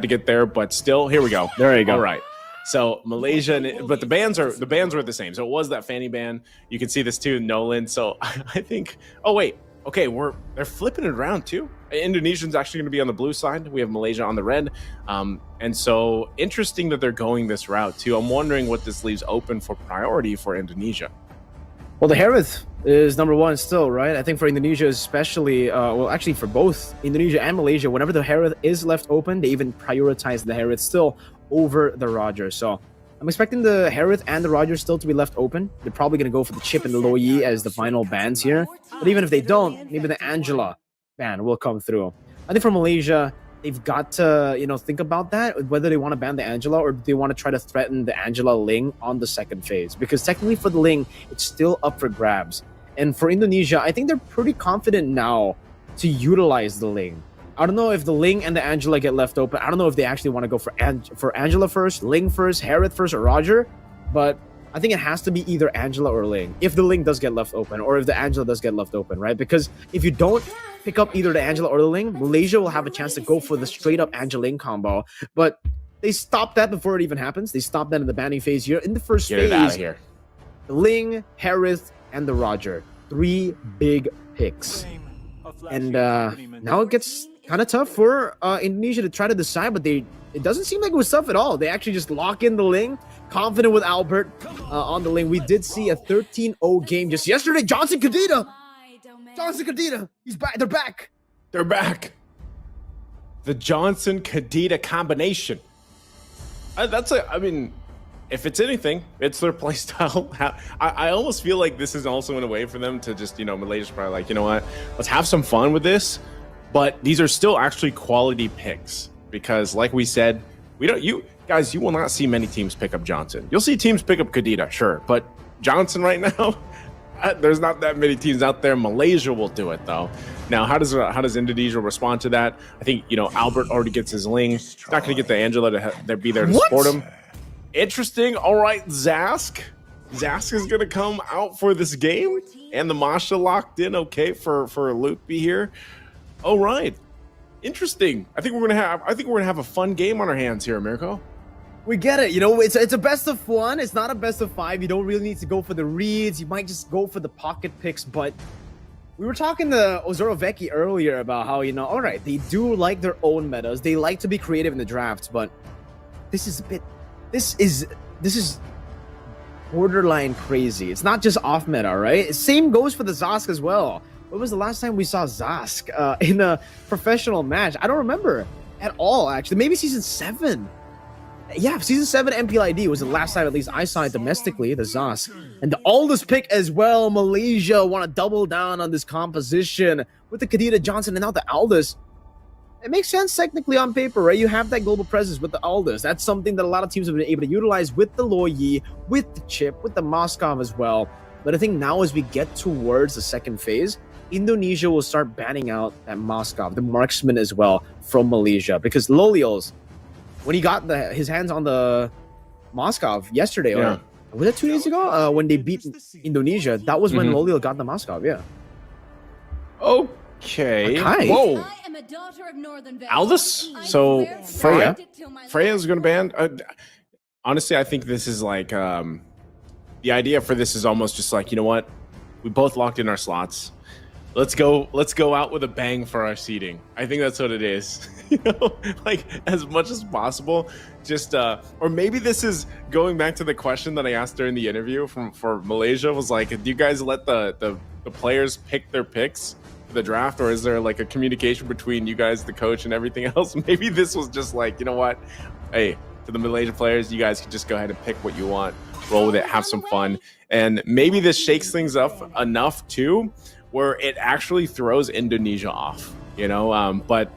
to get there, but still, here we go. There you go. All right. So Malaysia, but the bands were the same. So it was that Fanny band. You can see this too, Nolan. So I think. Oh wait, okay, they're flipping it around too. Indonesian's actually going to be on the blue side. We have Malaysia on the red, and so interesting that they're going this route too. I'm wondering what this leaves open for priority for Indonesia. Well, the Harith is number one still, right? I think for Indonesia especially, well, actually for both Indonesia and Malaysia, whenever the Harith is left open, they even prioritize the Harith still over the Roger. So I'm expecting the Harith and the Roger still to be left open. They're probably going to go for the Chip and the Loyi as the final bans here. But even if they don't, maybe the Angela ban will come through. I think for Malaysia, they've got to, think about that, whether they want to ban the Angela or they want to try to threaten the Angela Ling on the second phase. Because technically for the Ling, it's still up for grabs. And for Indonesia, I think they're pretty confident now to utilize the Ling. I don't know if the Ling and the Angela get left open. I don't know if they actually want to go for Angela first, Ling first, Harith first, or Roger. But I think it has to be either Angela or Ling if the Ling does get left open or if the Angela does get left open, right? Because if you don't pick up either the Angela or the Ling, Malaysia will have a chance to go for the straight-up Angela-Ling combo. But they stopped that before it even happens. They stopped that in the banning phase here. In the first phase, Get it out of here. The Ling, Harith, and the Roger. 3 big picks. And now it gets kind of tough for Indonesia to try to decide, but it doesn't seem like it was tough at all. They actually just lock in the Ling, confident with Albert on the Ling. We did see a 13-0 game just yesterday. Johnson Kadita, he's back. They're back. They're back. The Johnson Kadita combination. If it's anything, it's their play style. I almost feel like this is also in a way for them to just, Malaysia's probably like, you know what, let's have some fun with this. But these are still actually quality picks because, like we said, you will not see many teams pick up Johnson. You'll see teams pick up Kadita, sure, but Johnson right now, there's not that many teams out there. Malaysia will do it though. Now, how does Indonesia respond to that? I think Albert already gets his Ling. He's not going to get the Angela to be there to support him. Interesting. All right, Zask is going to come out for this game, and the Masha locked in. Okay, for Luke be here. All right, interesting. I think we're gonna have a fun game on our hands here, Mirko. We get it. It's a best of 1. It's not a best of 5. You don't really need to go for the reads. You might just go for the pocket picks. But we were talking to Ozoro Vecchi earlier about how all right, they do like their own metas. They like to be creative in the drafts, but this is borderline crazy. It's not just off meta, right? Same goes for the Zask as well. When was the last time we saw Zask in a professional match? I don't remember at all, actually. Maybe season 7. Yeah, season 7 MPLID was the last time at least I saw it domestically, the Zask. And the Aldous pick as well. Malaysia want to double down on this composition with the Kadita Johnson and now the Aldous. It makes sense technically on paper, right? You have that global presence with the Aldous. That's something that a lot of teams have been able to utilize with the Loyi, with the Chip, with the Moskov as well. But I think now as we get towards the second phase, Indonesia will start banning out that Moskov, the marksman as well, from Malaysia. Because Lolios, when he got his hands on the Moskov yesterday, or was it 2 days ago? When they beat Indonesia, that was when Lolio got the Moskov, yeah. Okay. Whoa. Aldous? So Freya's going to ban? Honestly, I think this is like... the idea for this is almost just like, you know what? We both locked in our slots. Let's go out with a bang for our seeding. I think that's what it is. Like as much as possible. Just or maybe this is going back to the question that I asked during the interview for Malaysia was like, do you guys let the players pick their picks for the draft, or is there like a communication between you guys, the coach, and everything else? Maybe this was just like, you know what? Hey, to the Malaysia players, you guys can just go ahead and pick what you want, roll with it, have some fun. And maybe this shakes things up enough too, where it actually throws Indonesia off, but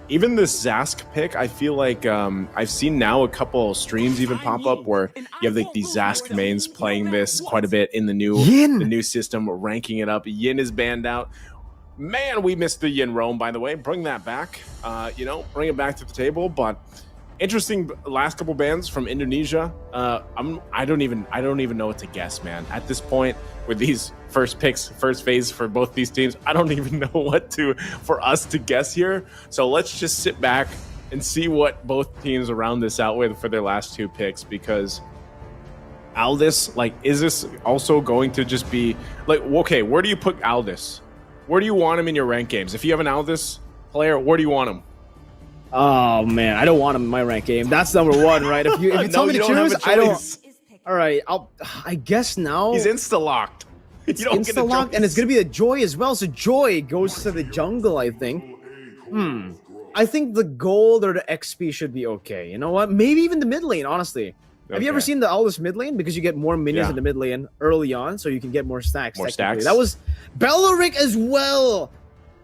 even this Zask pick, I feel like I've seen now a couple streams even pop up where you have like these Zask mains playing this quite a bit in the new system, ranking it up. Yin is banned out. Man, we missed the Yin Roam, by the way. Bring that back, bring it back to the table. But interesting last couple bans from Indonesia. I don't even know what to guess, man. At this point, with these first phase for both these teams, I don't even know what for us to guess here. So let's just sit back, and see what both teams around this out with for their last 2 picks, because Aldous, like, is this also going to just be like, okay, where do you put Aldous? Where do you want him in your rank games? If you have an Aldous player, where do you want him? Oh man, I don't want him in my rank game. That's number 1, right? If you tell me to choose, I don't. All right, I guess now he's insta-locked. It's insta-locked, and it's gonna be a Joy as well. So Joy goes to the jungle, I think. I think the gold or the XP should be okay. You know what? Maybe even the mid lane, honestly. Have you ever seen the Aldous mid lane? Because you get more minions in the mid lane early on, so you can get more stacks. More stacks. That was Bellaric as well.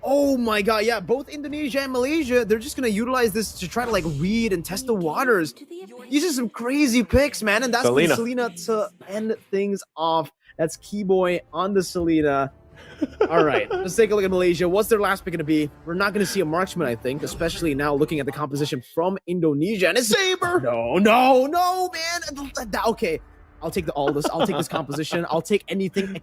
Oh my god, yeah, both Indonesia and Malaysia, they're just gonna utilize this to try to like read and test the waters. These are some crazy picks, man, and that's the Selena to end things off. That's Keyboy on the Selena. All right, let's take a look at Malaysia. What's their last pick gonna be? We're not gonna see a marksman, I think, especially now looking at the composition from Indonesia. And it's Saber! No, man! Okay, I'll take the Aldous. I'll take this composition. I'll take anything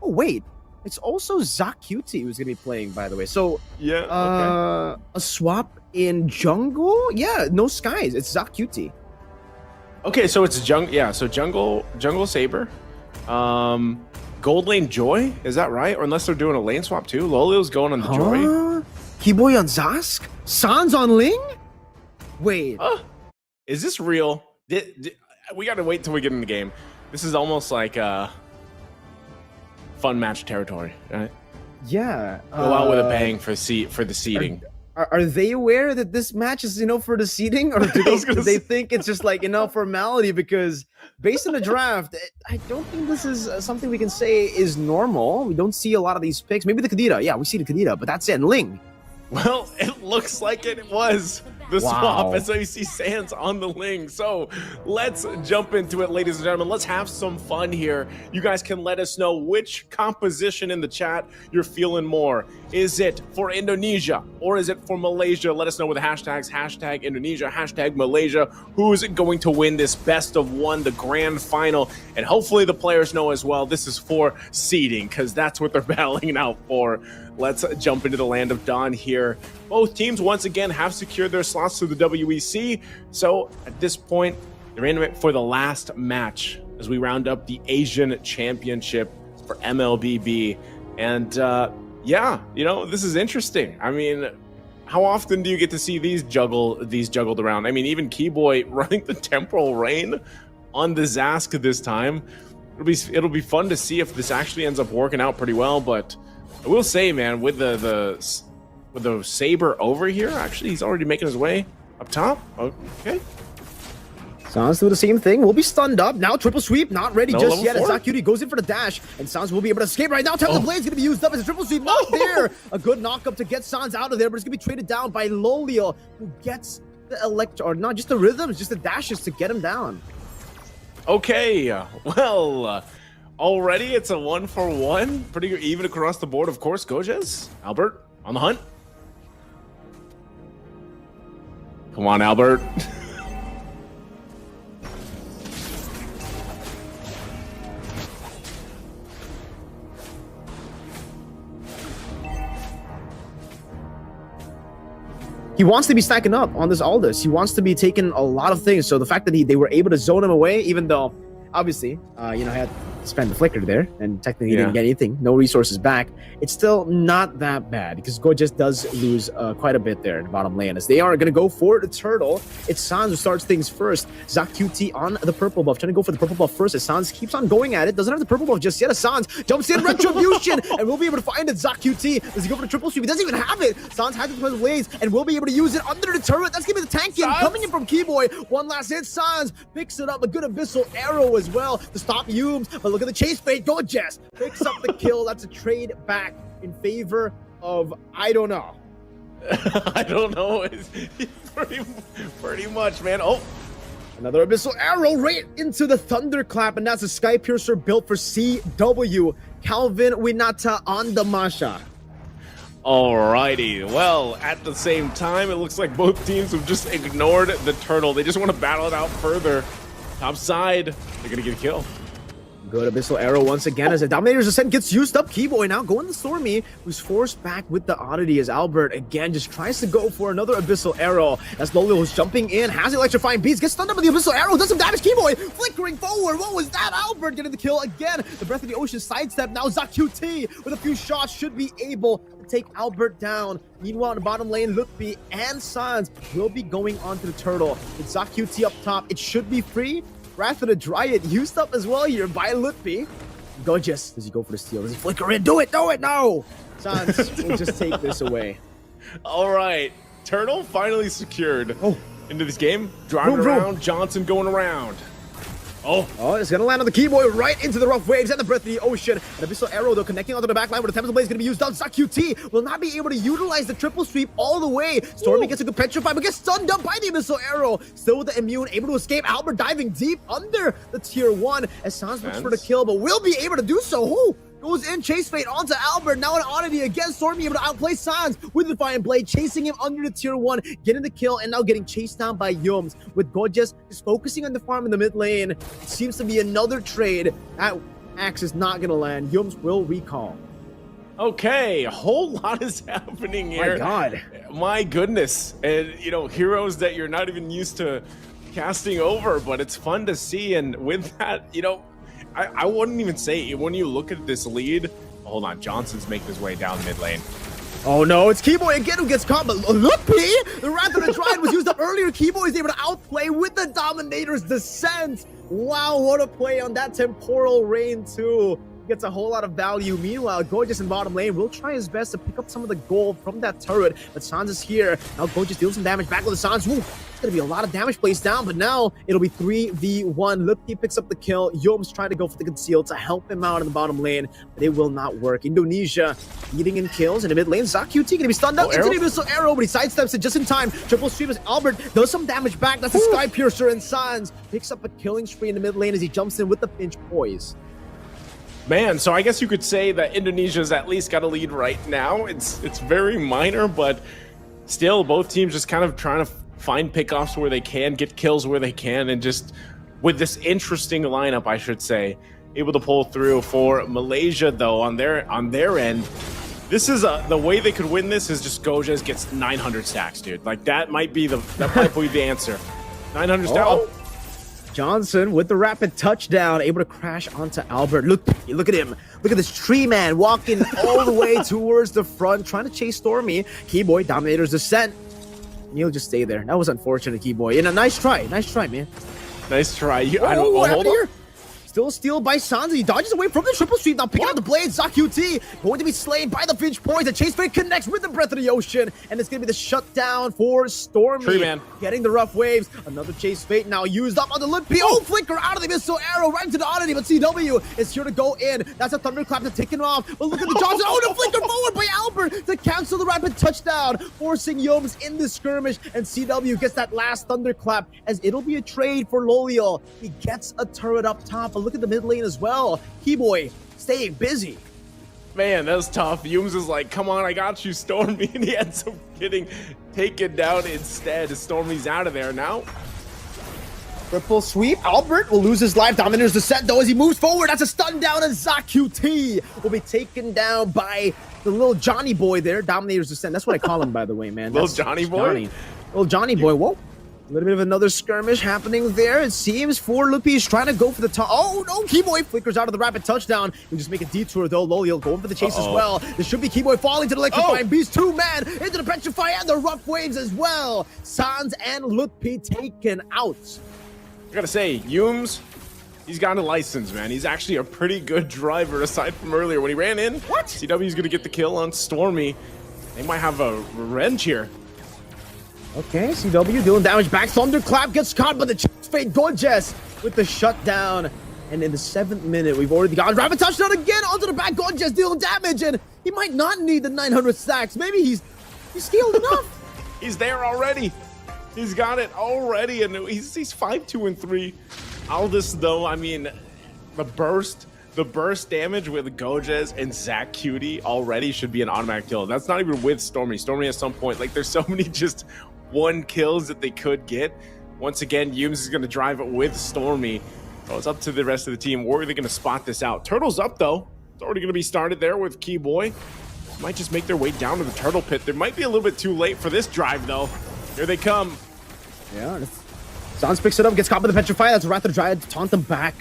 oh, wait. It's also Zacuti who's going to be playing, by the way. So, a swap in jungle? Yeah, no skies. It's Zacuti. Okay, so it's so jungle Saber. Gold lane Joy, is that right? Or unless they're doing a lane swap too. Lolio's going on the Joy. Keyboy on Zask? Sans on Ling? Wait. Is this real? We got to wait till we get in the game. This is almost like fun match territory, right? Yeah. Go out with a bang for the seeding. Are they aware that this match is, for the seeding, or do they think it's just like, formality? Because based on the draft, I don't think this is something we can say is normal. We don't see a lot of these picks. Maybe the Kadira. Yeah, we see the Kadira, but that's it. And Ling. Well, it looks like it was the swap, and so you see Sans on the Ling. So let's jump into it, ladies and gentlemen. Let's have some fun here. You guys can let us know which composition in the chat you're feeling more. Is it for Indonesia or is it for Malaysia? Let us know with the hashtags, hashtag Indonesia, hashtag Malaysia. Who's going to win this best of 1, the grand final? And hopefully the players know as well, this is for seeding, because that's what they're battling out for. Let's jump into the land of Dawn here. Both teams, once again, have secured their slots to the WEC. So at this point, they're in it for the last match as we round up the Asian Championship for MLBB. And this is interesting. I mean, how often do you get to see these juggled around? I mean, even Keyboy running the Temporal Rain on the Zask this time. It'll be fun to see if this actually ends up working out pretty well, but I will say, man, with the Saber over here, actually, he's already making his way up top. Okay. Sans do the same thing. Will be stunned up. Now triple sweep, not ready just yet. Zacuti goes in for the dash, and Sans will be able to escape right now. The blade's going to be used up as a triple sweep. Not there. A good knock-up to get Sans out of there, but it's going to be traded down by Lolio, who gets the or not just the rhythms, just the dashes to get him down. Okay, well, already it's a 1-for-1. Pretty even across the board, of course. Gojes, Albert on the hunt. Come on, Albert. He wants to be stacking up on this Aldous. He wants to be taking a lot of things. So the fact that they were able to zone him away, even though obviously, he had to spend the flicker there, and technically he didn't get anything, no resources back. It's still not that bad because Gojes does lose quite a bit there in the bottom lane as they are going to go for the turtle. It's Sans who starts things first. Zacuti on the purple buff, trying to go for the purple buff first as Sans keeps on going at it. Doesn't have the purple buff just yet as Sans jumps in, Retribution, and we'll be able to find it. Zacuti, does he go for the triple sweep? He doesn't even have it. Sans has it with his blades and we'll be able to use it under the turret. That's gonna be the tank in, coming in from Keyboy. One last hit, Sans picks it up, a good abyssal arrow as well to stop Humes, but look at the chase fade. Gojes picks up the kill. That's a trade back in favor of, I don't know. I don't know. It's pretty much, man. Oh, another abyssal arrow right into the thunderclap, and that's a Sky Piercer built for CW. Calvin Winata on the Masha. Alrighty, well, at the same time, it looks like both teams have just ignored the turtle. They just want to battle it out further. Top side, they're gonna get a kill. Good Abyssal Arrow once again as a Dominator's Ascent gets used up. Keyboy now going to Stormy, who's forced back with the Oddity as Albert again just tries to go for another Abyssal Arrow. As Lolo is jumping in, has Electrifying Beats, gets stunned up with the Abyssal Arrow, does some damage. Keyboy flickering forward. What was that? Albert getting the kill again. The Breath of the Ocean sidestep. Now ZaQT with a few shots should be able to take Albert down. Meanwhile, in the bottom lane, Lutpi and Sans will be going onto the turtle. With ZaQT up top, it should be free. Wrath of the Dryad used up as well here by Lutpi. Gorgeous. Does he go for the steal? Does he flicker in? Do it! Do it! No! Sans will just take this away. All right. Turtle finally secured into this game. Driving Vroom, vroom. around. Johnson going around. Oh, it's gonna land on the Keyboy right into the rough waves and the Breath of the Ocean. An Abyssal Arrow though connecting onto the back line where the Tempest Blade is gonna be used on. ZaQT will not be able to utilize the triple sweep all the way. Stormy gets a good petrify but gets stunned up by the Abyssal Arrow. Still with the immune, able to escape. Albert diving deep under the tier 1 as Sans looks for the kill but will be able to do so. Goes in, Chase Fate onto Albert. Now an Oddity again. Stormy able to outplay Sans with the Defiant Blade, chasing him under the tier 1, getting the kill, and now getting chased down by Yums. With Gorgeous just focusing on the farm in the mid lane. It seems to be another trade. That axe is not going to land. Yums will recall. Okay, a whole lot is happening here. My God. My goodness. And, you know, heroes that you're not even used to casting over, but it's fun to see. And with that, you know, I wouldn't even say, when you look at this lead, hold on, Johnson's making his way down mid lane. Oh no, it's Keyboy again who gets caught, but Lutpi, the Wrath of the Dryad was used up earlier. Keyboy is able to outplay with the Dominator's Descent. Wow, what a play on that Temporal Rain too. Gets a whole lot of value. Meanwhile, Gorgeous in bottom lane will try his best to pick up some of the gold from that turret, but Sans is here. Now Gorgeous deals some damage back with the Sans. Ooh, it's gonna be a lot of damage placed down, but now it'll be 3v1. Lutpi picks up the kill. Yoms trying to go for the conceal to help him out in the bottom lane, but it will not work. Indonesia leading in kills in the mid lane. ZaQT gonna be stunned up into the Abyssal Arrow, but he sidesteps it just in time. Triple sweep as Albert does some damage back. That's a Sky Piercer, and Sans picks up a killing spree in the mid lane as he jumps in with the pinch poise. Man, so I guess you could say that Indonesia's at least got a lead right now. It's very minor, but still both teams just kind of trying to find pickoffs where they can, get kills where they can, and just with this interesting lineup, I should say, able to pull through. For Malaysia though, on their end, this is the way they could win this is just Gojas gets 900 stacks, dude. Like that might be the answer. 900 stacks. Oh. Johnson with the rapid touchdown, able to crash onto Albert. Look at him. Look at this tree man walking all the way towards the front, trying to chase Stormy. Keyboy, Dominator's Descent. He'll just stay there. That was unfortunate, Keyboy. And a nice try, man. Nice try. Hold on. Still steal by Sans. He dodges away from the triple sweep. Now picking up the blade. ZaQT going to be slain by the Finch Poise. The Chase Fate connects with the Breath of the Ocean. And it's going to be the shutdown for Stormy. Tree man. Getting the rough waves. Another Chase Fate now used up on the Lutpi. Oh, flicker out of the Abyssal Arrow right into the Oddity. But CW is here to go in. That's a Thunderclap to take him off. But look at the Johnson. Oh, the flicker forward by Albert to cancel the rapid touchdown. Forcing Yoms in the skirmish. And CW gets that last Thunderclap as it'll be a trade for Loliel. He gets a turret up top. But look at the mid lane as well. Keyboy staying busy. Man, that was tough. Yums is like, come on, I got you, Stormy. And he ends up getting taken down instead. Stormy's out of there now. Triple sweep. Albert will lose his life. Dominator's Descent though as he moves forward. That's a stun down, and ZaQT will be taken down by the little Johnny boy there. Dominator's Descent. That's what I call him, by the way, man. Little Johnny boy? Little Johnny boy. Whoa. A little bit of another skirmish happening there. It seems for Lutpi is trying to go for the top. Oh no, Keyboy flickers out of the rapid touchdown. He'll just make a detour though. Loliel going for the chase as well. This should be Keyboy falling to the Electrifying Beast. 2-man into the Petrify and the rough waves as well. Sans and Lutpi taken out. I gotta say, Yums, he's got a license, man. He's actually a pretty good driver aside from earlier when he ran in. What? CW's gonna get the kill on Stormy. They might have a revenge here. Okay, CW dealing damage back. Thunderclap gets caught, but the Chase Fate Gorgeous with the shutdown. And in the 7th minute, we've already got rapid touchdown again onto the back. Gorgeous dealing damage, and he might not need the 900 stacks. Maybe he's scaled enough. He's there already. He's got it already, and he's 5-2-3. Aldous, though, I mean, the burst damage with Gojas and ZaQT already should be an automatic kill. That's not even with Stormy. Stormy at some point, like, there's so many just one kills that they could get. Once again, Yums is going to drive it with Stormy. Oh, it's up to the rest of the team. Where are they going to spot this out? Turtle's up, though. It's already going to be started there with Keyboy. Might just make their way down to the turtle pit. They might be a little bit too late for this drive, though. Here they come. Yeah, Sans picks it up, gets caught by the Petrify. That's Wrath of the Dryad to taunt them back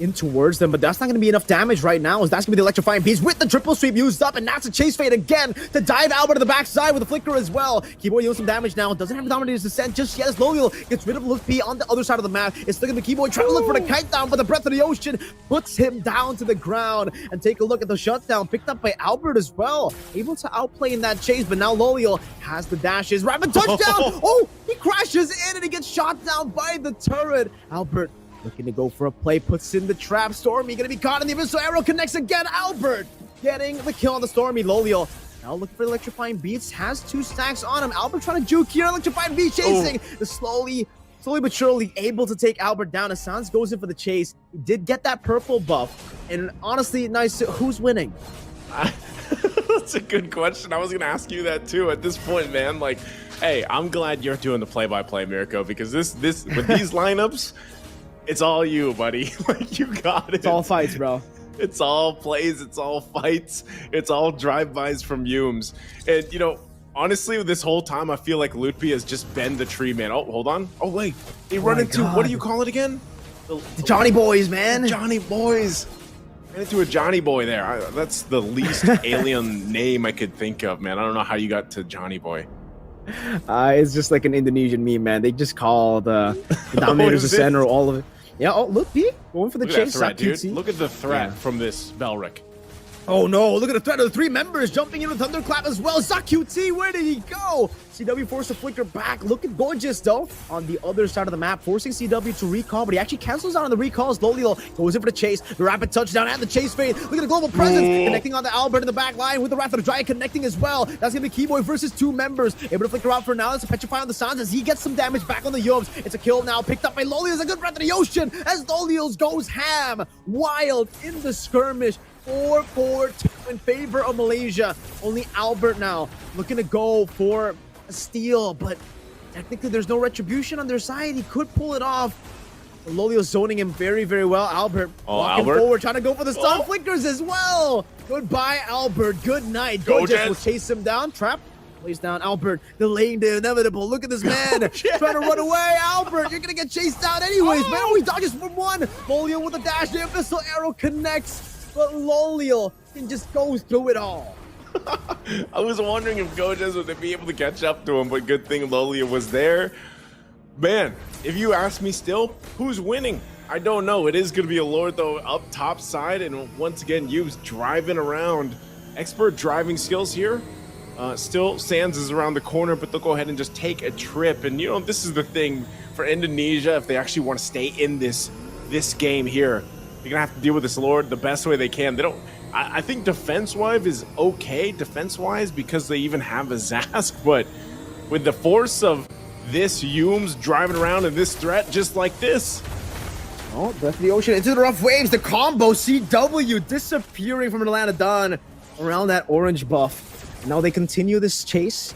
in towards them, but that's not going to be enough damage right now, as that's going to be the Electrifying Beast with the triple sweep used up, and that's a chase fade again to dive Albert to the backside with a flicker as well. Keyboy deals some damage now, doesn't have the Dominator's Descent just yet as Loyal gets rid of Luke P on the other side of the map. It's still going to be Keyboy trying to look for the kite down, but the Breath of the Ocean puts him down to the ground. And take a look at the shutdown, picked up by Albert as well, able to outplay in that chase, but now Loyal has the dashes. Rapid touchdown! Oh, he crashes in and he gets shot down by the turret. Albert looking to go for a play, puts in the trap. Stormy gonna be caught in the abyss, so arrow connects again. Albert getting the kill on the Stormy. Loliel now looking for Electrifying Beats, has 2 stacks on him. Albert trying to juke here. Electrifying Beats chasing. The slowly but surely able to take Albert down. As Sans goes in for the chase. He did get that purple buff, and honestly, nice. Who's winning? That's a good question. I was gonna ask you that too at this point, man. Like, hey, I'm glad you're doing the play-by-play, Mirko, because this with these lineups, it's all you, buddy. Like, you got it. It's all fights, bro. It's all plays. It's all fights. It's all drive-bys from Yumes. And, you know, honestly, this whole time, I feel like Lutpi has just been the tree man. Oh, hold on. Oh, wait. They run into, what do you call it again? The Johnny Boys, man. Johnny Boys. Ran into a Johnny Boy there. That's the least alien name I could think of, man. I don't know how you got to Johnny Boy. It's just like an Indonesian meme, man. They just call the Dominator's Descent or all of it. Yeah, oh, look, P, going for the chase. Threat, dude. Look at the threat from this Belric. Oh no, look at the threat of the 3 members jumping in with Thunderclap as well. ZaQT, where did he go? CW forced to flicker back. Looking gorgeous though on the other side of the map, forcing CW to recall, but he actually cancels out on the recalls. Loliel goes in for the chase, the rapid touchdown and the chase fade. Look at the global presence, connecting on the Albert in the back line with the Wrath of the Dryad connecting as well. That's gonna be Keyboy versus 2 members. Able to flicker out for now. It's a Petrify on the Sans as he gets some damage back on the Yubs. It's a kill now, picked up by Loliel. It's a good Breath of the Ocean as Loliel goes ham. Wild in the skirmish. 4-4-2 in favor of Malaysia. Only Albert now looking to go for a steal, but technically there's no retribution on their side. He could pull it off. Lolio zoning him very, very well. Albert walking forward, trying to go for the stun flickers as well. Goodbye, Albert. Good night. Gorgeous will chase him down. Trap plays down Albert, delaying the inevitable. Look at this man trying to run away. Albert, you're gonna get chased down anyways. Man, he dodges from 1. Lolio with a dash. The abyssal arrow connects. But Loliel can just go through it all. I was wondering if Gojes would be able to catch up to him, but good thing Loliel was there. Man, if you ask me still, who's winning? I don't know. It is going to be a Lord, though, up top side. And once again, Yu's driving around. Expert driving skills here. Still, Sans is around the corner, but they'll go ahead and just take a trip. And, you know, this is the thing for Indonesia. If they actually want to stay in this game here, they're gonna have to deal with this Lord the best way they can. They don't. I think defense-wise is okay, defense-wise, because they even have a Zask. But with the force of this Yumes driving around and this threat, just like this. Oh, Breath of the Ocean into the rough waves. The combo CW disappearing from Atlanta Dawn around that orange buff. Now they continue this chase.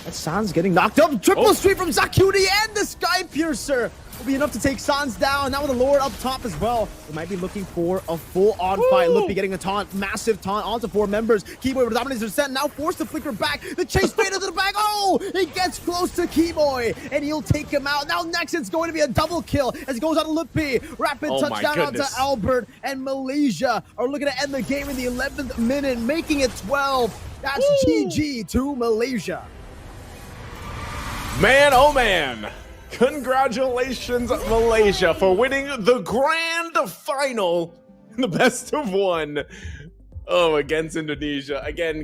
That Sans getting knocked up. Triple sweep from ZaQT and the Sky Piercer will be enough to take Sans down. Now with the Lord up top as well. They might be looking for a full-on fight. Luffy getting a taunt, massive taunt onto 4 members. Keyboy with Dominator's Descent, now forced to flicker back. The chase fade into the back. Oh, he gets close to Keyboy, and he'll take him out. Now next it's going to be a double kill as it goes on to Luffy. Rapid touchdown onto Albert, and Malaysia are looking to end the game in the 11th minute, making it 12. That's GG to Malaysia. Man, oh man. Congratulations, Malaysia, for winning the grand final in the best of 1 against Indonesia. Again,